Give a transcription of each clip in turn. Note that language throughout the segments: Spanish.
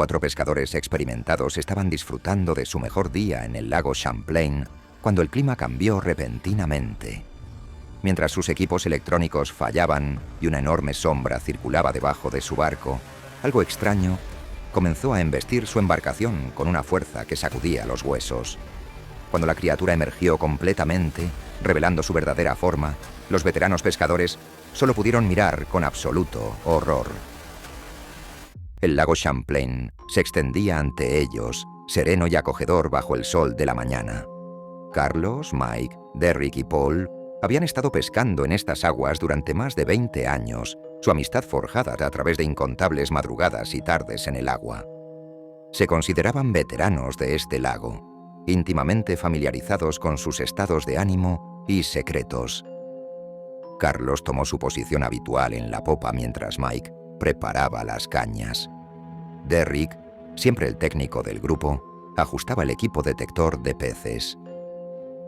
4 pescadores experimentados estaban disfrutando de su mejor día en el lago Champlain cuando el clima cambió repentinamente. Mientras sus equipos electrónicos fallaban y una enorme sombra circulaba debajo de su barco, algo extraño comenzó a embestir su embarcación con una fuerza que sacudía los huesos. Cuando la criatura emergió completamente, revelando su verdadera forma, los veteranos pescadores solo pudieron mirar con absoluto horror. El lago Champlain se extendía ante ellos, sereno y acogedor bajo el sol de la mañana. Carlos, Mike, Derrick y Paul habían estado pescando en estas aguas durante más de 20 años, su amistad forjada a través de incontables madrugadas y tardes en el agua. Se consideraban veteranos de este lago, íntimamente familiarizados con sus estados de ánimo y secretos. Carlos tomó su posición habitual en la popa mientras Mike preparaba las cañas. Derrick, siempre el técnico del grupo, ajustaba el equipo detector de peces.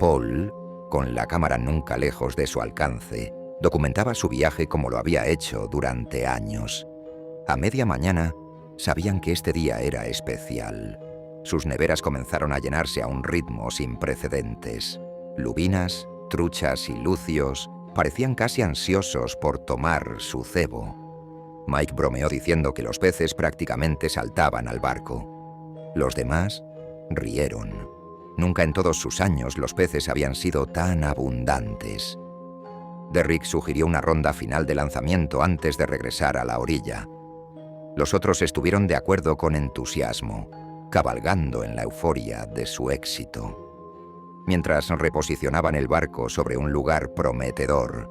Paul, con la cámara nunca lejos de su alcance, documentaba su viaje como lo había hecho durante años. A media mañana, sabían que este día era especial. Sus neveras comenzaron a llenarse a un ritmo sin precedentes. Lubinas, truchas y lucios parecían casi ansiosos por tomar su cebo. Mike bromeó diciendo que los peces prácticamente saltaban al barco. Los demás rieron. Nunca en todos sus años los peces habían sido tan abundantes. Derrick sugirió una ronda final de lanzamiento antes de regresar a la orilla. Los otros estuvieron de acuerdo con entusiasmo, cabalgando en la euforia de su éxito. Mientras reposicionaban el barco sobre un lugar prometedor,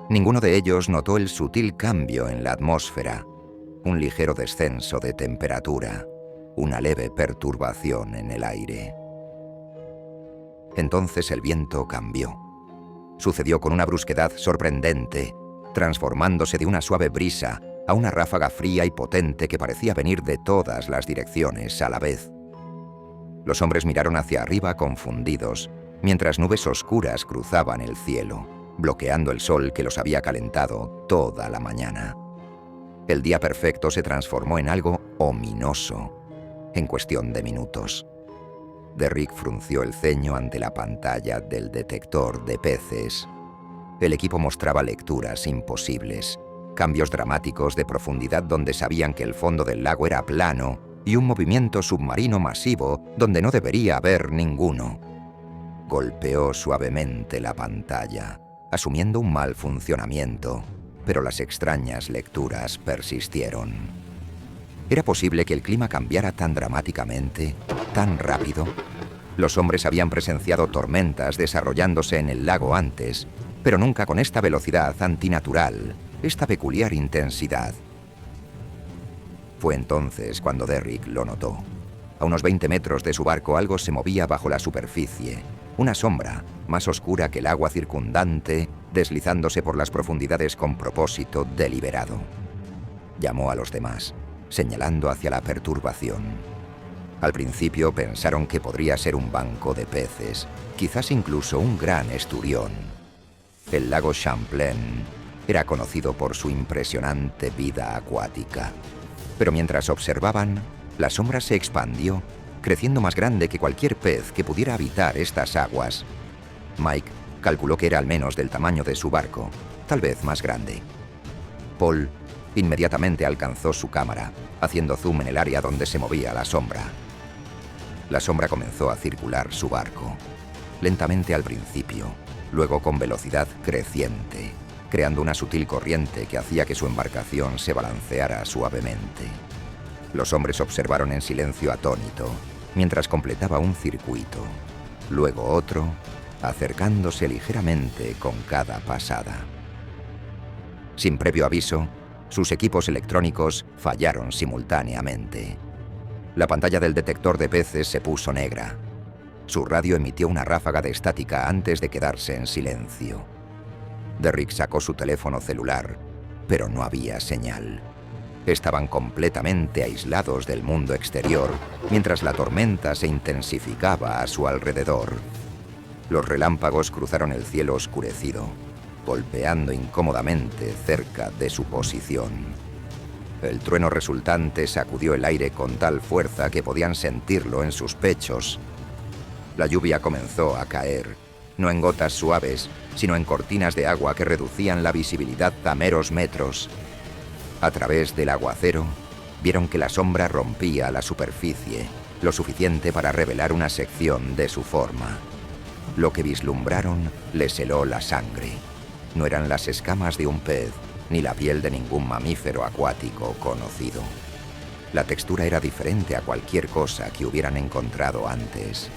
ninguno de ellos notó el sutil cambio en la atmósfera, un ligero descenso de temperatura, una leve perturbación en el aire. Entonces el viento cambió. Sucedió con una brusquedad sorprendente, transformándose de una suave brisa a una ráfaga fría y potente que parecía venir de todas las direcciones a la vez. Los hombres miraron hacia arriba confundidos, mientras nubes oscuras cruzaban el cielo, bloqueando el sol que los había calentado toda la mañana. El día perfecto se transformó en algo ominoso, en cuestión de minutos. Derrick frunció el ceño ante la pantalla del detector de peces. El equipo mostraba lecturas imposibles, cambios dramáticos de profundidad donde sabían que el fondo del lago era plano y un movimiento submarino masivo donde no debería haber ninguno. Golpeó suavemente la pantalla, asumiendo un mal funcionamiento, pero las extrañas lecturas persistieron. ¿Era posible que el clima cambiara tan dramáticamente, tan rápido? Los hombres habían presenciado tormentas desarrollándose en el lago antes, pero nunca con esta velocidad antinatural, esta peculiar intensidad. Fue entonces cuando Derrick lo notó. A unos 20 metros de su barco algo se movía bajo la superficie, una sombra, más oscura que el agua circundante, deslizándose por las profundidades con propósito deliberado. Llamó a los demás, señalando hacia la perturbación. Al principio pensaron que podría ser un banco de peces, quizás incluso un gran esturión. El lago Champlain era conocido por su impresionante vida acuática. Pero mientras observaban, la sombra se expandió, creciendo más grande que cualquier pez que pudiera habitar estas aguas. Mike calculó que era al menos del tamaño de su barco, tal vez más grande. Paul inmediatamente alcanzó su cámara, haciendo zoom en el área donde se movía la sombra. La sombra comenzó a circular su barco, lentamente al principio, luego con velocidad creciente, creando una sutil corriente que hacía que su embarcación se balanceara suavemente. Los hombres observaron en silencio atónito, mientras completaba un circuito, luego otro, acercándose ligeramente con cada pasada. Sin previo aviso, sus equipos electrónicos fallaron simultáneamente. La pantalla del detector de peces se puso negra. Su radio emitió una ráfaga de estática antes de quedarse en silencio. Derrick sacó su teléfono celular, pero no había señal. Estaban completamente aislados del mundo exterior, mientras la tormenta se intensificaba a su alrededor. Los relámpagos cruzaron el cielo oscurecido, golpeando incómodamente cerca de su posición. El trueno resultante sacudió el aire con tal fuerza que podían sentirlo en sus pechos. La lluvia comenzó a caer, no en gotas suaves, sino en cortinas de agua que reducían la visibilidad a meros metros. A través del aguacero, vieron que la sombra rompía la superficie, lo suficiente para revelar una sección de su forma. Lo que vislumbraron les heló la sangre. No eran las escamas de un pez, ni la piel de ningún mamífero acuático conocido. La textura era diferente a cualquier cosa que hubieran encontrado antes.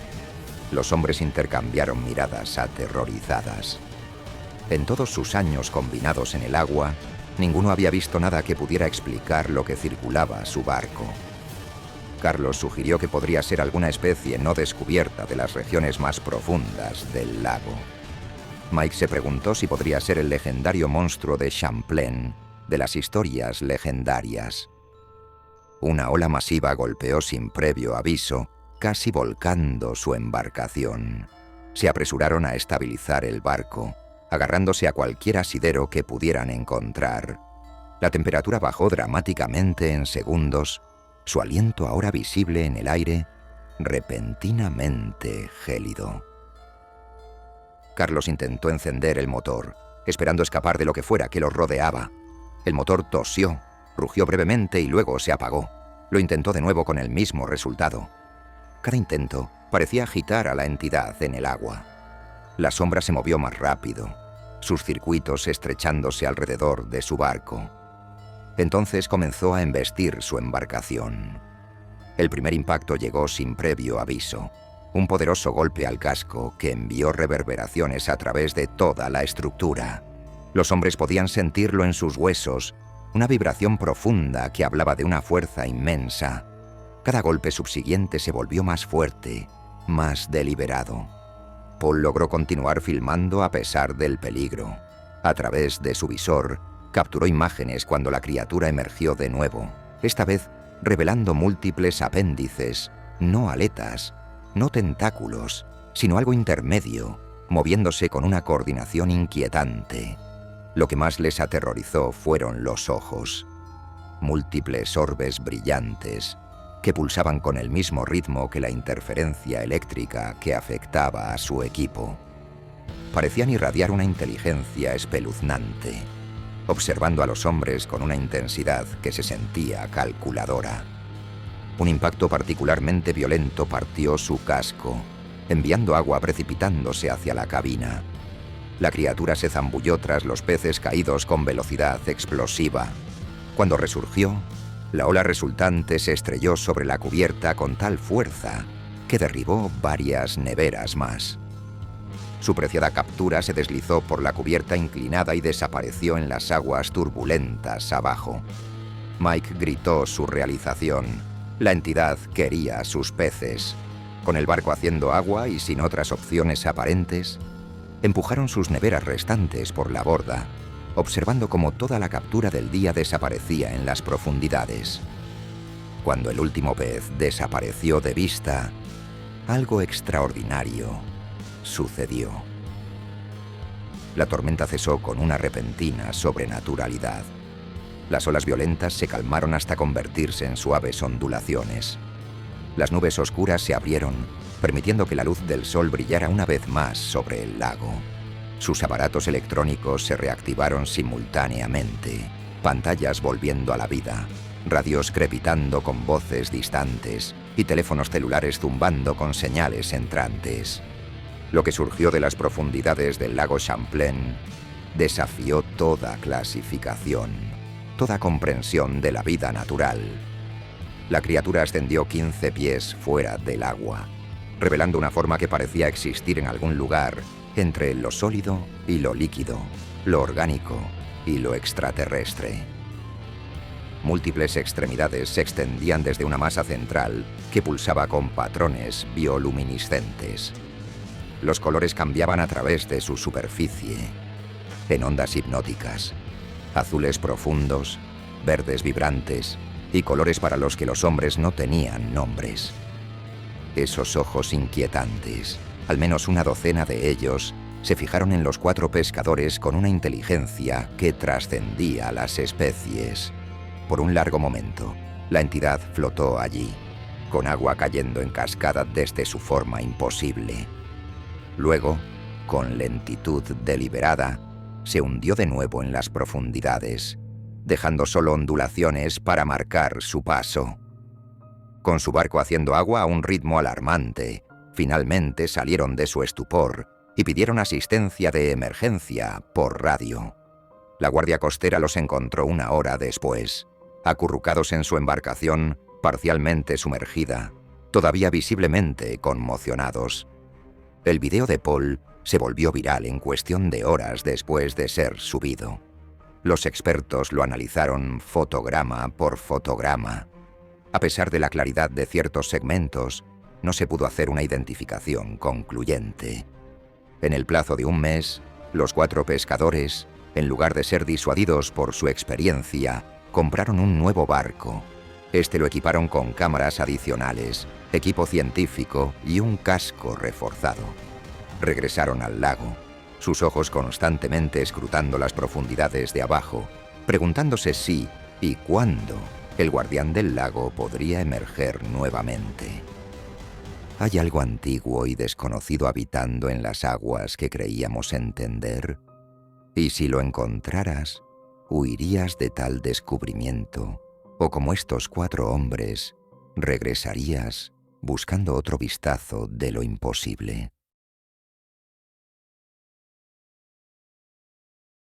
Los hombres intercambiaron miradas aterrorizadas. En todos sus años combinados en el agua, ninguno había visto nada que pudiera explicar lo que circulaba a su barco. Carlos sugirió que podría ser alguna especie no descubierta de las regiones más profundas del lago. Mike se preguntó si podría ser el legendario monstruo de Champlain, de las historias legendarias. Una ola masiva golpeó sin previo aviso, casi volcando su embarcación. Se apresuraron a estabilizar el barco, agarrándose a cualquier asidero que pudieran encontrar. La temperatura bajó dramáticamente en segundos, su aliento ahora visible en el aire, repentinamente gélido. Carlos intentó encender el motor, esperando escapar de lo que fuera que los rodeaba. El motor tosió, rugió brevemente y luego se apagó. Lo intentó de nuevo con el mismo resultado. Cada intento parecía agitar a la entidad en el agua. La sombra se movió más rápido, sus circuitos estrechándose alrededor de su barco. Entonces comenzó a embestir su embarcación. El primer impacto llegó sin previo aviso. Un poderoso golpe al casco que envió reverberaciones a través de toda la estructura. Los hombres podían sentirlo en sus huesos, una vibración profunda que hablaba de una fuerza inmensa. Cada golpe subsiguiente se volvió más fuerte, más deliberado. Paul logró continuar filmando a pesar del peligro. A través de su visor, capturó imágenes cuando la criatura emergió de nuevo, esta vez revelando múltiples apéndices, no aletas, no tentáculos, sino algo intermedio, moviéndose con una coordinación inquietante. Lo que más les aterrorizó fueron los ojos. Múltiples orbes brillantes que pulsaban con el mismo ritmo que la interferencia eléctrica que afectaba a su equipo. Parecían irradiar una inteligencia espeluznante, observando a los hombres con una intensidad que se sentía calculadora. Un impacto particularmente violento partió su casco, enviando agua precipitándose hacia la cabina. La criatura se zambulló tras los peces caídos con velocidad explosiva. Cuando resurgió, la ola resultante se estrelló sobre la cubierta con tal fuerza que derribó varias neveras más. Su preciada captura se deslizó por la cubierta inclinada y desapareció en las aguas turbulentas abajo. Mike gritó su realización. La entidad quería sus peces. Con el barco haciendo agua y sin otras opciones aparentes, empujaron sus neveras restantes por la borda, observando cómo toda la captura del día desaparecía en las profundidades. Cuando el último pez desapareció de vista, algo extraordinario sucedió. La tormenta cesó con una repentina sobrenaturalidad. Las olas violentas se calmaron hasta convertirse en suaves ondulaciones. Las nubes oscuras se abrieron, permitiendo que la luz del sol brillara una vez más sobre el lago. Sus aparatos electrónicos se reactivaron simultáneamente, pantallas volviendo a la vida, radios crepitando con voces distantes y teléfonos celulares zumbando con señales entrantes. Lo que surgió de las profundidades del lago Champlain desafió toda clasificación, toda comprensión de la vida natural. La criatura ascendió 15 pies fuera del agua, revelando una forma que parecía existir en algún lugar entre lo sólido y lo líquido, lo orgánico y lo extraterrestre. Múltiples extremidades se extendían desde una masa central que pulsaba con patrones bioluminiscentes. Los colores cambiaban a través de su superficie, en ondas hipnóticas, azules profundos, verdes vibrantes y colores para los que los hombres no tenían nombres. Esos ojos inquietantes, al menos una docena de ellos, se fijaron en los 4 pescadores con una inteligencia que trascendía las especies. Por un largo momento, la entidad flotó allí, con agua cayendo en cascada desde su forma imposible. Luego, con lentitud deliberada, se hundió de nuevo en las profundidades, dejando solo ondulaciones para marcar su paso. Con su barco haciendo agua a un ritmo alarmante, finalmente salieron de su estupor y pidieron asistencia de emergencia por radio. La Guardia Costera los encontró una hora después, acurrucados en su embarcación, parcialmente sumergida, todavía visiblemente conmocionados. El video de Paul se volvió viral en cuestión de horas después de ser subido. Los expertos lo analizaron fotograma por fotograma. A pesar de la claridad de ciertos segmentos, no se pudo hacer una identificación concluyente. En el plazo de un mes, los 4 pescadores, en lugar de ser disuadidos por su experiencia, compraron un nuevo barco. Este lo equiparon con cámaras adicionales, equipo científico y un casco reforzado. Regresaron al lago, sus ojos constantemente escrutando las profundidades de abajo, preguntándose si y cuándo el guardián del lago podría emerger nuevamente. ¿Hay algo antiguo y desconocido habitando en las aguas que creíamos entender? Y si lo encontraras, ¿huirías de tal descubrimiento? ¿O como estos 4 hombres, regresarías buscando otro vistazo de lo imposible?